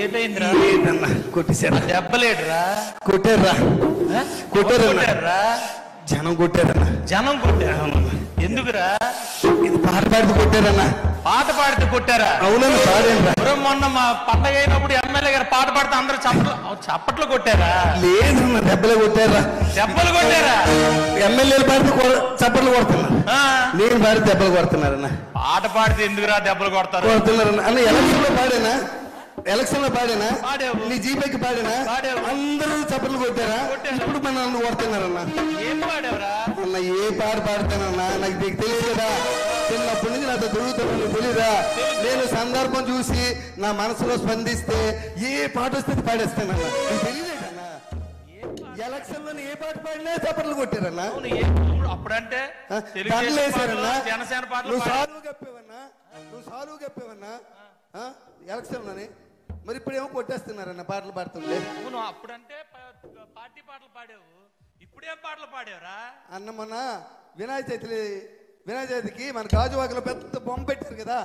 ఏటైందిరా? ఏంటన్నా కొట్టేశారా? దెబ్బలేడురా? కొట్టారా? కొట్టారా? జనం కొట్టారన్నా. జనం కొట్టారా? ఎందుకురా? ఇది పాట పాడితే కొట్టారన్నా. పాట పాడితే కొట్టారా? అవునన్నా పాడేనరా. మొన్న మా పండగ అయినప్పుడు ఎమ్మెల్యే గారు పాట పాడితే అందరూ చప్పట్లు కొట్టారా? లేదన్నా, దెబ్బలే కొట్టారా? దెబ్బలు కొట్టారా? ఎమ్మెల్యేలు పాడితే చప్పట్లు కొడుతున్నారు, నేను పాడితే దెబ్బలు కొడుతున్నారన్నా. పాట పాడితే ఎందుకురా దెబ్బలు కొడతారు? కొడుతున్నారన్నా. అన్న ఎలక్షన్ లో పాడేనా నీ జీపేకి పాడేనా? అందరూ చప్పట్లు కొట్టారా? ఇప్పుడు మన నన్ను కొడుతున్నారన్నా. ఏం పాడేవరా అన్న? ఏ పాట పాడతానన్నా? నాకు తెలుసు కదా, చిన్నప్పటి నుంచి నాతో తిరుగుతాను, తెలీదా? నేను సందర్భం చూసి నా మనసులో స్పందిస్తే ఏ పాట వస్తే పాడేస్తానన్నా. నీకు తెలియదేటన్నా? ఎలక్షన్ లో ఏ పాట పాడినా చప్పట్లు కొట్టారన్నా. అప్పుడంటే జనసేన పాటలు నువ్వు సాలువు కప్పేవన్నా ఎలక్షన్ లోని. మరి ఇప్పుడేమో కొట్టేస్తున్నారన్న పాటలు పాడుతుంటే. నువ్వు అప్పుడంటే పార్టీ పాటలు పాడావు, ఇప్పుడేం పాటలు పాడావురా? అన్న మొన్న వినాయక చవితికి మన గాజువాకలో పెద్ద బొమ్మ పెట్టారు కదా,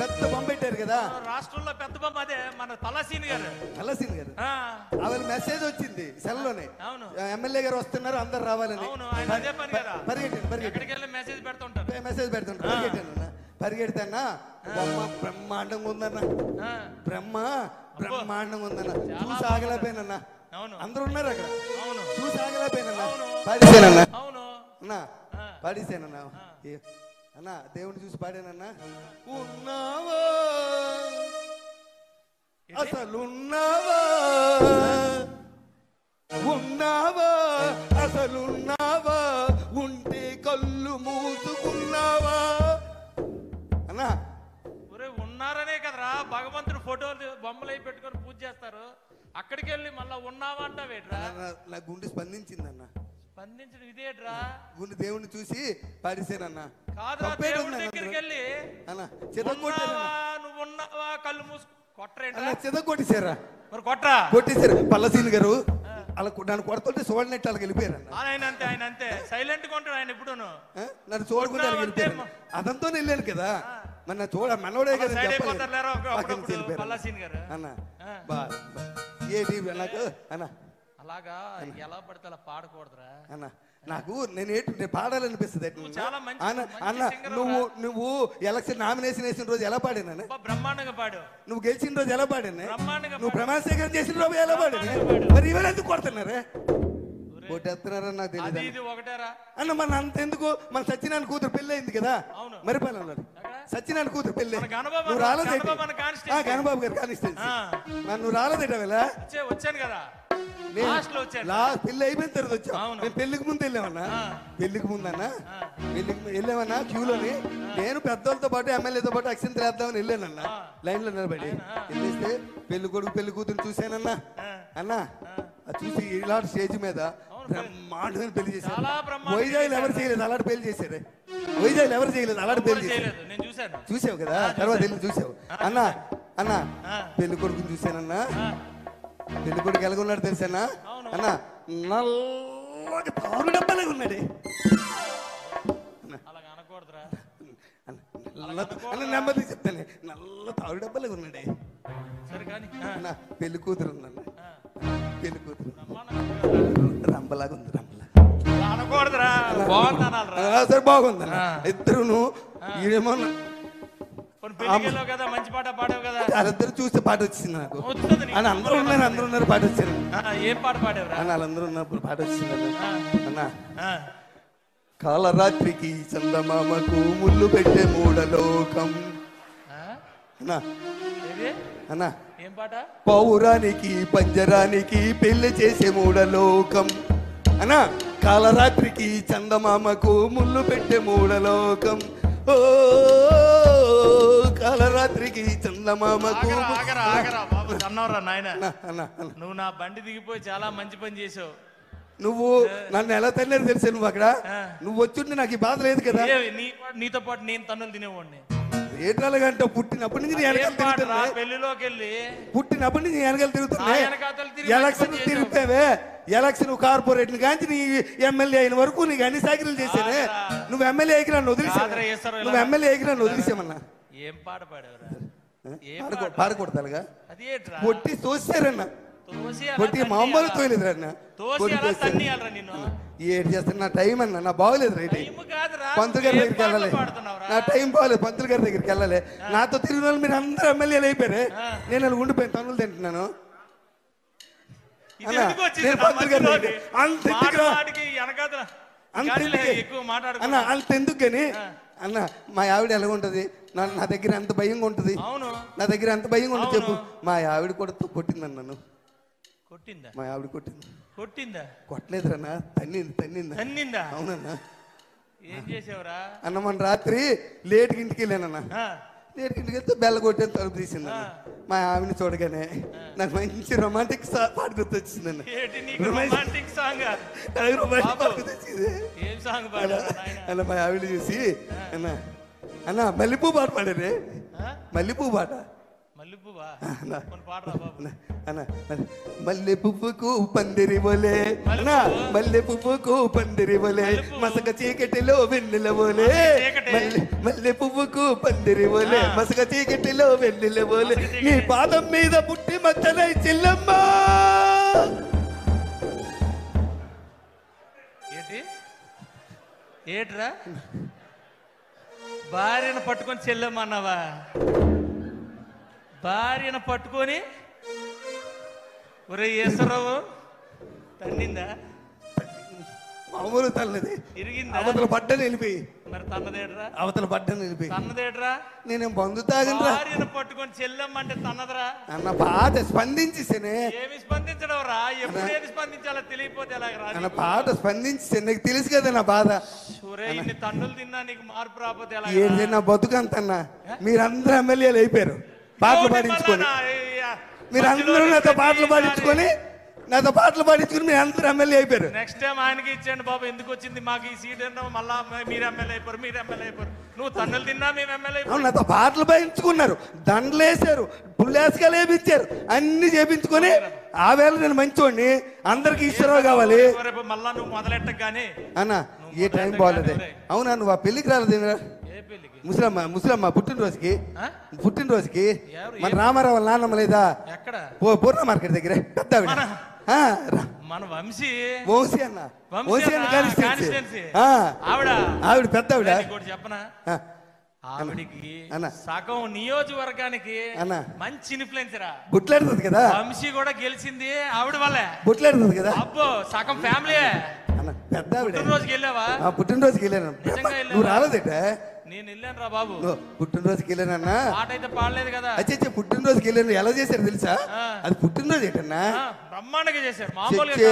పెద్ద బొమ్మ పెట్టారు కదా రాష్ట్రంలో, పెద్ద బొమ్మ అదే మన తలసీని గారు ఆవిడ మెసేజ్ వచ్చింది సెల్ లోనే, ఎమ్మెల్యే గారు వస్తున్నారు అందరు రావాలని. మెసేజ్ పెడుతుంటారు. పరిగెడతానా బొమ్మ బ్రహ్మాండంగా ఉందన్న, బ్రహ్మాండంగా ఉందన్న. చూసి ఆగలేకపోయినన్నా, అందరూ ఉన్నారు అక్కడ, చూసి ఆగలేకపోయినన్నా. పాడేసానన్నా అన్నా, పాడేసానన్నా అన్నా. దేవుడిని చూసి పాడానన్నా. ఉన్నావా అసలున్నావా, ఉన్నావా అసలున్నావా, ఉంటే కళ్ళు మూసుకున్నావా అన్నా. ఉన్నారనే కదరా భగవంతుడు ఫోటోలు బొమ్మలు అయి పెట్టుకొని పూజ చేస్తారు, అక్కడికి వెళ్ళి మళ్ళా ఉన్నావా అంటావేట్రా? నా గుండె స్పందించిందన్నా. స్పందించడం ఇదేట్రా? గుండె దేవుడిని చూసి పాడేసానన్నా. కాదు, దేవుడి దగ్గరికి వెళ్ళి నువ్వు ఉన్నావా కళ్ళు మూసుకు కొట్టరేంట్రా? కొట్టేశారా? మరి కొట్టరా? కొట్టేశారు. పల్లసీని గారు అలా నన్ను కొడుతుంటే చూడనట్టు వాళ్ళకి వెళ్ళిపోయారు. ఆయన అంతే సైలెంట్ గా ఉంటాడు ఆయన. ఇప్పుడు నన్ను చూడకుండా వెళ్ళిపోయారు. అదంతా వెళ్ళాను కదా, మరి నా చూడ మనోడే కదా అన్న. ఏది నాకు అన్న అలాగా ఎలా పడితే అలా పాడకూడదురా అన్న. నాకు నేను పాడాలనిపిస్తుంది అన్న. నువ్వు ఎలక్షన్ నామినేషన్ వేసిన రోజు ఎలా పాడాను? బ్రహ్మాండంగా పాడావు. నువ్వు గెలిచిన రోజు ఎలా పాడాను? నువ్వు ప్రమాణ స్వీకారం చేసిన రోజు ఎలా పాడాను? మరి ఇవాళ ఎందుకు కొడుతున్నారే? కొట్టేస్తున్నారని నాకు తెలియదు అన్న. మన అంత ఎందుకు? మన సత్యనారాయణ కూతురు పెళ్లి అయింది కదా మరిపాలెంలో. సత్యనారాయణ కూతురు పెళ్లి నువ్వు రాలేదే? గణబాబు గారు కానిస్టెన్సీ. నువ్వు రాలేదేట వేళ? వచ్చాను కదా, పెళ్లి అయిపోయిన తర్వాత వచ్చా. మేము పెళ్లికి ముందు వెళ్ళామన్నా. పెళ్లికి ముందన్నా వెళ్ళామన్నా క్యూలోని. నేను పెద్దోళ్ళతో పాటు ఎమ్మెల్యేతో పాటు అక్షంతలు వేద్దామని వెళ్ళానన్నా. లైన్ లో నిలబడి వెళ్ళేస్తే పెళ్లి కొడుకు పెళ్లి కూతురు చూశానన్నా. అన్నా చూసి ఇలాంటి స్టేజ్ మీద బ్రహ్మాండమైన పెళ్లి చేశారు. వైజాగ్లో ఎవరు చేయలేదు అలాంటి పెళ్లి చేశారు. వైజాగ్లో ఎవరు చేయలేదు అలాంటి పెళ్లి చేశారు. చూసావు కదా, తర్వాత వెళ్ళి చూసావు అన్నా. అన్నా పెళ్లి కొడుకుని చూశానన్నా. పెళ్లి కొడుకు ఎలాగున్నాడు తెలుసానా అన్న? నల్లగా తారు డబ్బాలాగా ఉన్నాడే. నెమ్మది చెప్తానే, నల్ల తారు డబ్బాలాగా ఉన్నాడే అన్న. పెళ్లి కూతురు ఉందన్న, పెళ్లి కూతురు రంబలాగా ఉంది. సరే బాగుందన్న. ఇద్దరును ఏమో వాళ్ళిద్దరు చూస్తే పాట వచ్చింది నాకు. అందరూ ఉన్నారు పాట వచ్చారు. ఏం పాట పాడారు? వాళ్ళందరూ ఉన్నప్పుడు పాట వచ్చింది అన్న. కాలరాత్రికి చందమామకు ముళ్ళు పెట్టే మూడలోకం అన్నా. అన్నా ఏం పాట? పౌరానికి పంజరానికి పెళ్లి చేసే మూడలోకం అన్నా. కాలరాత్రికి చందమామకు ముళ్ళు పెట్టే మూడలోకం. ఓ కాలరాత్రికి చందమామకు. నువ్వు నా బండి దిగిపోయి చాలా మంచి పని చేసావు. నువ్వు నన్ను ఎలా తల్లేదు తెలుసా? నువ్వు అక్కడ నువ్వు వచ్చుంటే నాకు ఈ బాధ లేదు కదా. నీతో పాటు నేను తన్నులు తినేవాడిని. ఏటాలంటే పుట్టినప్పటి నుంచి పెళ్లిలోకి వెళ్ళి పుట్టినప్పటి నుంచి వెనకాల తిరుగుతున్నా. ఎలక్షన్ తిరుగుతావే, ఎలక్షన్ కార్పొరేట్ కాంచి నీ ఎమ్మెల్యే అయిన వరకు నీకు అన్ని సైకిల్ చేశానే. నువ్వు ఎమ్మెల్యే ఎగిరి నన్ను వదిలేసా? నువ్వు ఎమ్మెల్యే ఎగిరి నన్ను వదిలేసామన్నా. ఏం పాట పాడేవరా? పాడకూడదాలుగా అది ఏంట్రా పొట్టి తోసారన్న పొట్టి మామూలు తోయలేదురన్న ఏడు చేస్తాను నా టైం అన్న నా బాగోలేదు రైట్ పంతులు గారి దగ్గరికి వెళ్ళాలి నా టైం బాగోలేదు పంతులు గారి దగ్గరికి వెళ్ళాలి నాతో తిరిగిన వాళ్ళు మీరు అందరూ ఎమ్మెల్యేలు అయిపోయారు నేను అలా ఉండిపోయిన తనులు తింటున్నాను నేను పంతులు గారి దగ్గర అన్న అంతెందుకు కానీ అన్న మా ఆవిడ ఎలా ఉంటది నా దగ్గర ఎంత భయంగా ఉంటది నా దగ్గర ఎంత భయంగా ఉంటుంది చెప్పు మా ఆవిడ కూడా కొట్టిందన్న నన్ను కొట్టిందా మా ఆవిడ కొట్టిందా కొట్టలేదురన్నా తన్నిందా అవునన్నా ఏం చేసావురా అన్న మన రాత్రి లేట్కి ఇంటికి వెళ్ళానన్నా లేట్కి ఇంటికి వెళ్తే బెల్ల కొట్టాను తలుపు తీసింది మా ఆవిడని చూడగానే నాకు మంచి రొమాంటిక్ పాట గుర్తొచ్చిందండి అన్న మా ఆవిడ చూసి అన్న మల్లెపూ పాట పాడారే మల్లెపూ పాట మల్లె పువ్వుకు పందిరి బోలే మల్లె పువ్వుకు పందిరి బోలే మసక చీకటిలో వెన్నెల బోలే మల్లె పువ్వుకు పందిరి బోలే మసక చీకటిలో వెన్నెల బోలే నీ పాదం మీద పుట్టి మచ్చలై చెల్లమ్మా ఏట్రా భార్యను పట్టుకొని చెల్లమ్మన్నావా భార్యను పట్టుకొని ఒరే ఈశ్వరరావు తన్నిందా మామూలు తల్లది ఇరిగిందా అవతల పడ్డని వెళ్ళిపోయి మరి తన్నదేట్రా అవతల పడ్డని వెళ్ళిపోయి తన్నదేట్రా నేనేం బంధు తాగను భార్యను పట్టుకొని చెల్లమ్మంటే తన్నదరా అన్న పాట స్పందించేసేనే ఏమి స్పందించడం రా ఎప్పుడేది స్పందించాలో తెలియపోతే ఎలాగ అన్న పాట స్పందించే నీకు తెలుసు కదా నా బాధ ఇన్ని తన్నులు తిన్నా నీకు మార్పు రాకపోతే ఎలా ఏంటి నా బతుకంతన్నా మీరందరూ ఎమ్మెల్యేలు అయిపోయారు పాటలు పాడించుకొని మీరందరూ నాతో పాటలు పాడించుకొని మీరు అందరూ ఎమ్మెల్యే అయిపోయారు నెక్స్ట్ టైం ఆయనకి ఇచ్చేయండి బాబు ఎందుకు వచ్చింది మాకు ఈ సీట్ మళ్ళా మీరు ఎమ్మెల్యే అయిపోరు నువ్వు తన్నులు తిన్నా మేము ఎమ్మెల్యే నాతో పాటలు పాడించుకున్నారు దండలు వేసారు పుల్లేసుకాలు వేపించారు అన్ని చేపించుకొని ఆ వేళ నేను మంచోడిని అందరికి ఈశ్వరరావు కావాలి మళ్ళా నువ్వు మొదలెట్టగానే అన్న ఏ టైం బాగోలేదే అవునా నువ్వు ఆ పెళ్లికి రాలేదు ముసలమ్మ పుట్టినరోజుకి మన రామారావు నాన్నమ్మ లేదా పూర్ణ మార్కెట్ దగ్గర పెద్ద మన వంశీ అన్న ఆవిడ పెద్ద చెప్పనా ఆవిడికి సగం నియోజకవర్గానికి మంచి ఇన్ఫ్లుయెన్స్ రా బుట్లాడుతుంది కదా వంశీ కూడా గెలిచింది ఆవిడ వల్లే బుట్లాడుతుంది కదా అబ్బో సగం ఫ్యామిలీ పెద్ద పుట్టినరోజుకి వెళ్ళావా పుట్టినరోజుకి వెళ్ళాను నువ్వు రాలేదట నేను వెళ్ళాను రా బాబు పుట్టినరోజుకి వెళ్ళానన్నా పాట అయితే పాడలేదు కదా అచ్చే పుట్టినరోజుకి వెళ్ళాను ఎలా చేశారు తెలుసా అది పుట్టినరోజు ఏంటన్నా బ్రహ్మాండంగా చేశారు మామూలుగా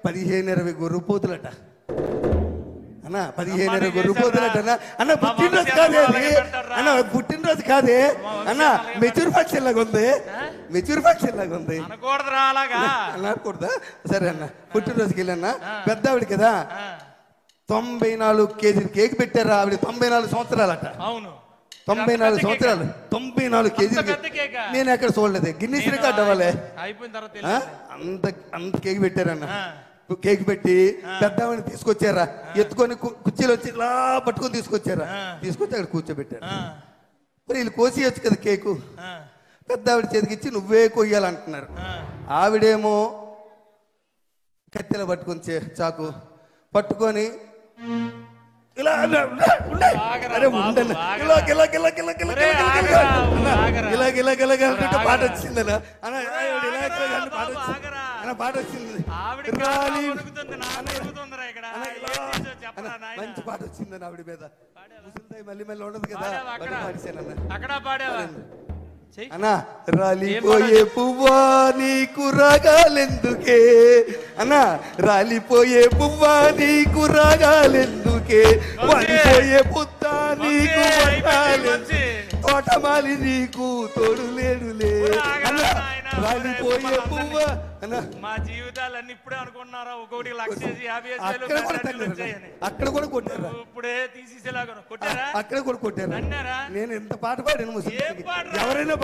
15-20 గొర్రెపోతులట అన్న 15-20 గొర్రెపోతులట అన్న పుట్టినరోజు కాదే అది అన్న పుట్టినరోజు కాదే అన్న మెచ్యూర్ ఫంక్షన్ లాగా ఉంది అనకూడదురా అలాగా అనకూడదా సరే అన్న పుట్టినరోజుకి వెళ్ళానా పెద్ద ఆవిడ కదా 94 కేజీలు కేక్ పెట్టారా ఆవిడ 94 సంవత్సరాలట అవును 94 సంవత్సరాలు 94 కేజీలు నేను ఎక్కడ చూడలేదు గిన్నీస్ రికార్డ్ అవ్వాలి అయిపోయిన తర్వాత అంత కేక్ పెట్టారన్న కేక్ పెట్టి పెద్దవాడిని తీసుకొచ్చారా ఎత్తుకొని కుర్చీలు వచ్చి ఇలా పట్టుకొని తీసుకొచ్చి అక్కడ కూర్చోబెట్టారు మరి వీళ్ళు కోసేయచ్చు కదా కేకు పెద్ద ఆవిడ చేతికి ఇచ్చి నువ్వే కొయ్యాలంటున్నారు ఆవిడేమో కత్తెల పట్టుకొని చాకు పట్టుకొని ఇలా పాట వచ్చిందన్న పాట వచ్చింది మంచి పాట వచ్చిందని ఆవిడ మీద మళ్ళీ ఉండదు కదా అక్కడ పాడేవా అన్నా రాలిపోయే పువ్వా నీకు రాగాలెందుకే అన్నా రాలిపోయే పువ్వా నీకు రాగాలెందుకే వాలిపోయే పుత్తా నీకు తోటమాలి నీకు తోడు లేడులే రాలిపోయే పువ్వా మా జీవితాలన్నీ ఇప్పుడే అనుకున్నారా ఒక్కొక్కటి 1,50,000 అక్కడ కూడా కొట్టారు ఇప్పుడే తీసేసేలాగా కొట్టారా అక్కడ కూడా కొట్టారు అన్నారా నేను ఎంత పాట పాడాను ఎవరైనా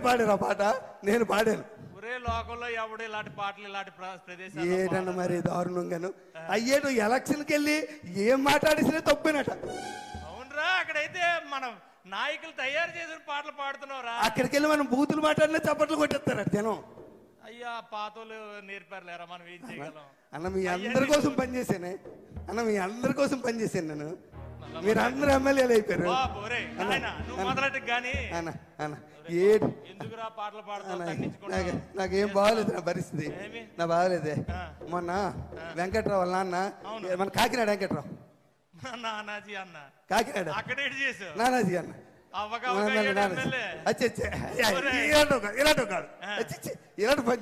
పాడారా పాట నేను పాడాను ఒరే లోకంలో ఎవడు ఇలాంటి పాటలు ఇలాంటి ప్రదేశాలు ఏదన్నా మరి దారుణంగాను అయ్యేడు ఎలక్షన్కి వెళ్ళి ఏం మాట్లాడేసినా తప్పేనట అవునరా అక్కడైతే మనం నాయకులు తయారు చేసిన పాటలు పాడుతున్నావురా. అక్కడికి వెళ్ళి మనం బూతులు మాట్లాడినా చప్పట్లు కొట్టేస్తారు జనం. అయ్యా పాతోలు నేర్పారులేరా, మనం ఏం చేయగలం. అన్న మీ అందరి కోసం పనిచేసానే, అన్న మీ అందరి కోసం పనిచేసాను నేను. మీరు అందరూ ఎమ్మెల్యేలు అయిపోయారు. నువ్వు మొదలెట్టు గానీ అన్న అన్న ఎందుకురా పాటలు పాడుతావు? నాకేం బాగలేదు నా పరిస్థితి, నా బాగలేదే. మొన్న వెంకట్రావు వాళ్ళ నాన్న, మన కాకినాడ వెంకట్రావు, నానాజీ అన్న కాకినాడ అక్కడే చేసావు. నానాజీ అన్న ఇలాంటి పని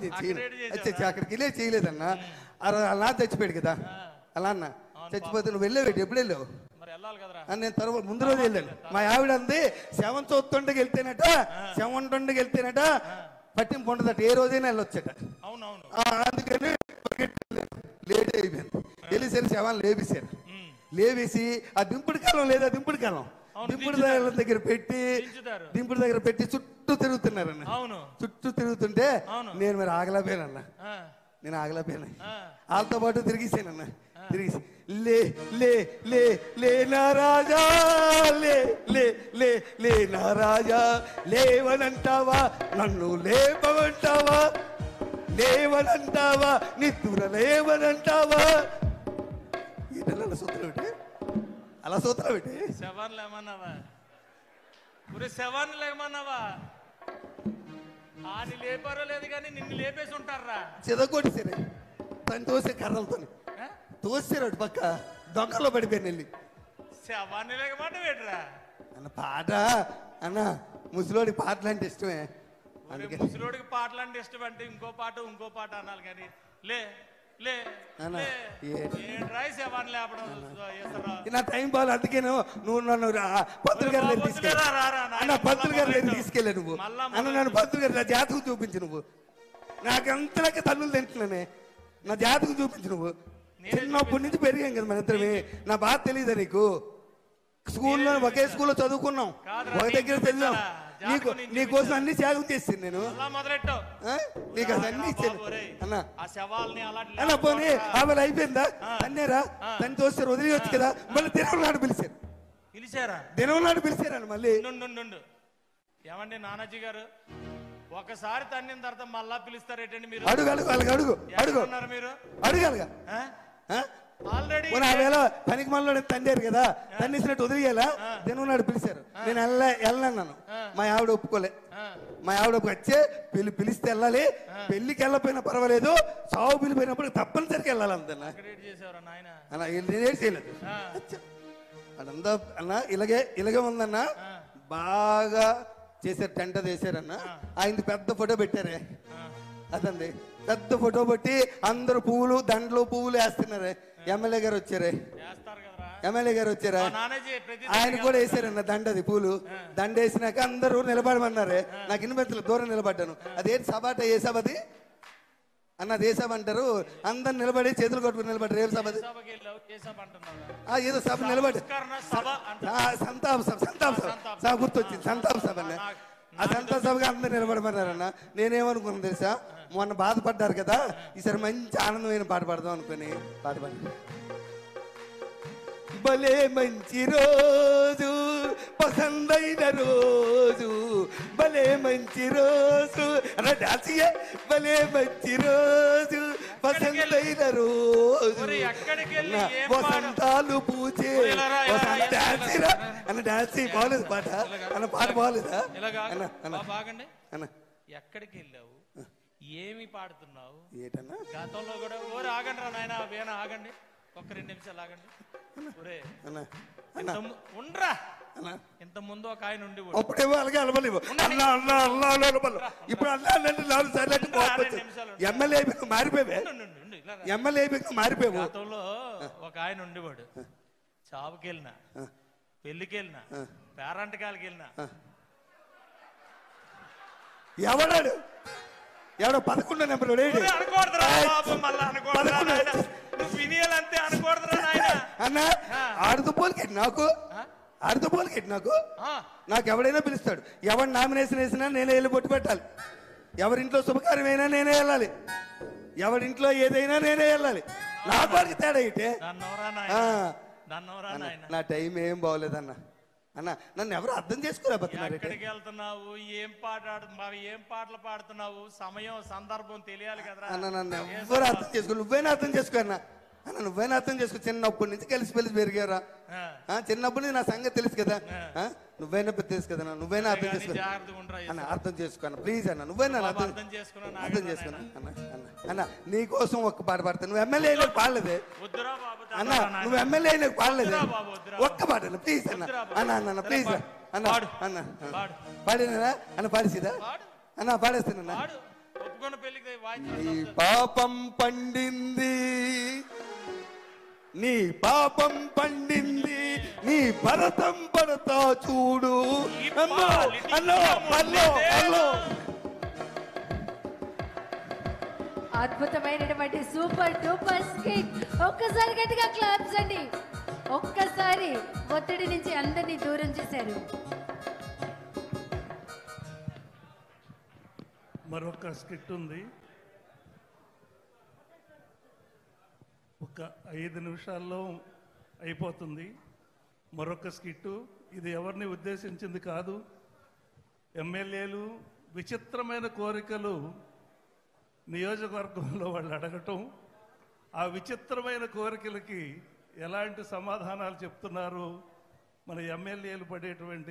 చేసి అక్కడికి వెళ్ళే చేయలేదన్న. అలా చచ్చిపోయాడు కదా అలా అన్న. చచ్చిపోతే నువ్వు వెళ్ళావు, ఎప్పుడు వెళ్ళావు? నేను తర్వాత ముందు రోజు వెళ్ళాను. మా ఆవిడ అంది శవం చూస్తుండకి వెళ్తేనట, శవం ఉండకి వెళ్తేనట పట్టింపు ఉండదట, ఏ రోజైనా వెళ్ళొచ్చట. అందుకని లేట్ అయిపోయింది. వెళ్ళేసరి శవాన్ని లేపేశారు. లేవేసి ఆ దింపుడు కాలం లేదా, దింపుడు కాలం దింపుడు దగ్గర పెట్టి చుట్టూ తిరుగుతున్నారన్న. చుట్టూ తిరుగుతుంటే నేను మరి ఆగలేకపోయానన్న. నేను ఆగలేకపోయాను, వాళ్ళతో పాటు తిరిగిసానన్న. తిరిగి లే లే లే లే నా రాజా, లే లే లే లే నా రాజా, లేవనంటావా నన్ను లేపమంటావా, లేవనంటావా నిద్ర లేవనంటావా. అలా సూత్రం పెట్టి అలా సూత్రం పెట్టి శవాన్ని లేమన్నావా? శవాన్ని లేమన్నావా? ఆని లేపారో లేదు కానీ నిన్ను లేపేసి ఉంటారా? చెదగొట్టేసారు తను తోసే కర్రలతో తోసారు పక్క దొంగలో పడిపోయాను వెళ్ళి. శవాన్ని లేకమాట వేటరా అన్న పాట అన్న. ముసలోడి పాటలు అంటే ఇష్టమే. ముసలోడికి పాటలు అంటే ఇష్టం అంటే ఇంకో పాట అనాలి కానీ లే లే శవాన్ని లేపడం నా టైం బాగా. అందుకే నువ్వు నన్ను పంతులు గారి దగ్గర తీసుకెళ్ళా, పంతులు గారి దగ్గర తీసుకెళ్ళా. నువ్వు అన్న నన్ను పంతులు గారి నా జాతకం చూపించు. నువ్వు నాకంతలాగా తన్నులు తింటున్నానే, నా జాతకం చూపించు. నువ్వు చిన్నప్పటి నుంచి పెరిగాం కదా మన ఇద్దరమే. నా బాధ తెలియదా నీకు? స్కూల్లో ఒకే స్కూల్లో చదువుకున్నాం, ఒక దగ్గర చదివాం. నీకోసం అన్ని త్యాగం చేస్తాను నేను. నీకు అది అన్ని ఇచ్చాను అన్న. అన్న పోనీ ఆమె అయిపోయిందా? అన్నేరా తను చూస్తారు, వదిలేయచ్చు కదా. మళ్ళీ దినం నాడు పిలిచారు. దినం నాడు పిలిచారని మళ్ళీ. ఏమండి నానాజీ గారు, ఒకసారి తన్నిన తర్వాత మళ్ళా పిలుస్తారేటండి మీరు? అడుగు అడుగు అలాగే అడుగు అడుగు మీరు అడుగాలిగా. ఆల్రెడీ ఆవేళ పనికి మళ్ళీ తండారు కదా, తన్నిసినట్టు వదిలేయాలా? దినం నాడు పిలిచారు. నేను వెళ్ళన్నాను. మా ఆవిడ ఒప్పుకోలే. మా ఆవిడ వచ్చే పిలిస్తే వెళ్ళాలి, పెళ్లికి వెళ్ళకపోయినా పర్వాలేదు, సాగు పిలిపోయినప్పుడు తప్పనిసరికి వెళ్ళాలి అంతన్నా. అలా నేనే చేయలేదు అదంతా అన్న. ఇలాగే ఉందన్న. బాగా చేశారు, టెంట చేశారన్న. ఆయనది పెద్ద ఫోటో పెట్టారే, అదండి పెద్ద ఫోటో పెట్టి అందరు పువ్వులు దండలు పువ్వులు వేస్తున్నారే. ఎమ్మెల్యే గారు వచ్చారే, ఎమ్మెల్యే గారు వచ్చారా, ఆయన కూడా వేసారన్న దండది పూలు. దండ వేసినాక అందరూ నిలబడమన్నారే. నాకు ఇన్వెంతలు దూరం నిలబడ్డాను. అదేంటి సభ అంటే ఏ సభ అది అన్న? ఏ సభ అంటారు? అందరు నిలబడి చేతులు కొట్టుకుని నిలబడ్డారు. ఏం సభ అది? ఏదో సభ నిలబడి సంతాప సభ, సంతాప సభ గుర్తొచ్చింది. సంతాప సభ అన్న. ఆ సంతాప సభగా అందరు నిలబడమన్నారన్న. నేనేమనుకున్నాను తెలుసా, మొన్న బాధపడ్డారు కదా, ఈసారి మంచి ఆనందమైన పాట పాడదాం అనుకుని పాట పాడి. భలే మంచి రోజు పసందైన రోజు, భలే మంచి రోజు అన్న డాన్స్. భలే మంచి రోజు పసందైన రోజు, వసంతాలు పూచే డాన్స్ అన్న. డాన్స్ బాగలేదు పాట అన్న, పాట బాగలేదా బాగండి అన్న? ఎక్కడికి వెళ్ళావు, ఏమి పాడుతున్నావు? ఏటన్నా గతంలో కూడా ఓరే ఆగండి రా నాయన, వేణ ఆగండి, ఒక్క 2 నిమిషాలు ఆగండి. ఉండరా, ఇంత ముందు ఒక ఆయన ఉండి అప్పుడేమో అలాగే అలవలేవు. ఇప్పుడు ఎమ్మెల్యే అయిపోయి మారిపోయావే, ఎమ్మెల్యే అయిపోయి మారిపోయావు. గతంలో ఒక ఆయన ఉండేవాడు. చావుకి వెళ్ళినా, పెళ్లికి వెళ్ళినా, పేరంటకాలకి వెళ్ళినా. ఎవడాడు? ఎవడో 11 నెంబర్ అన్న. ఆడుతూ పోలికెట్టి నాకు, ఆడుతూ పోలికెట్టి నాకు ఎవడైనా పిలుస్తాడు. ఎవరు నామినేషన్ వేసినా నేనే వెళ్ళి బొట్టు పెట్టాలి. ఎవరింట్లో శుభకార్యమైనా నేనే వెళ్ళాలి. ఎవరింట్లో ఏదైనా నేనే వెళ్ళాలి. నాకు వాడికి తేడా అయితే నా టైం ఏం బాగోలేదన్న. అన్న నన్ను ఎవరు అర్థం చేసుకోలేకపోతున్నారు. ఎక్కడికి వెళ్తున్నావు, ఏం పాటలు పాడుతున్నావు, సమయం సందర్భం తెలియాలి కదరా. అన్న నన్ను ఎవరు అర్థం చేసుకో, నువ్వైనా అర్థం చేసుకో అన్న. అన్న నువ్వైనా అర్థం చేసుకో, చిన్నప్పటి నుంచి కలిసి పెరిగారా, చిన్నప్పటి నుంచి నా సంగతి తెలుసు కదా, నువ్వైనా తెలుసు కదా, నువ్వైనా అర్థం చేసుకో అన్న, అర్థం చేసుకో అన్న ప్లీజ్ అన్న, నువ్వైనా అర్థం చేసుకున్నా అన్న. అన్న నీ కోసం ఒక్క పాట పాడతాను, నువ్వు ఎమ్మెల్యే అయినా పాడలేదే అన్న, నువ్వు ఎమ్మెల్యే అయినా పాడలేదే, ఒక్క పాట అన్న ప్లీజ్ అన్న. అన్న అన్న ప్లీజ్ అన్న, అన్న పాడినా అన్న, పాడేసిదా అన్న, పాడేస్తానన్నా. నీ పాపం పండింది, నీ పాపం పండింది, నీ భరతం పడతా చూడు. అద్భుతమైనటువంటి సూపర్ డూపర్ స్కిట్. ఒక్కసారి గట్టిగా క్లాప్స్ అండి. ఒక్కసారి ఒత్తిడి నుంచి అందరినీ దూరం చేశారు. మరొక స్కిట్ ఉంది, ఒక 5 నిమిషాల్లో అయిపోతుంది. మరొక స్కిట్టు, ఇది ఎవరిని ఉద్దేశించింది కాదు. ఎమ్మెల్యేలు విచిత్రమైన కోరికలు నియోజకవర్గంలో వాళ్ళు అడగటం, ఆ విచిత్రమైన కోరికలకి ఎలాంటి సమాధానాలు చెప్తున్నారు మన ఎమ్మెల్యేలు పడేటువంటి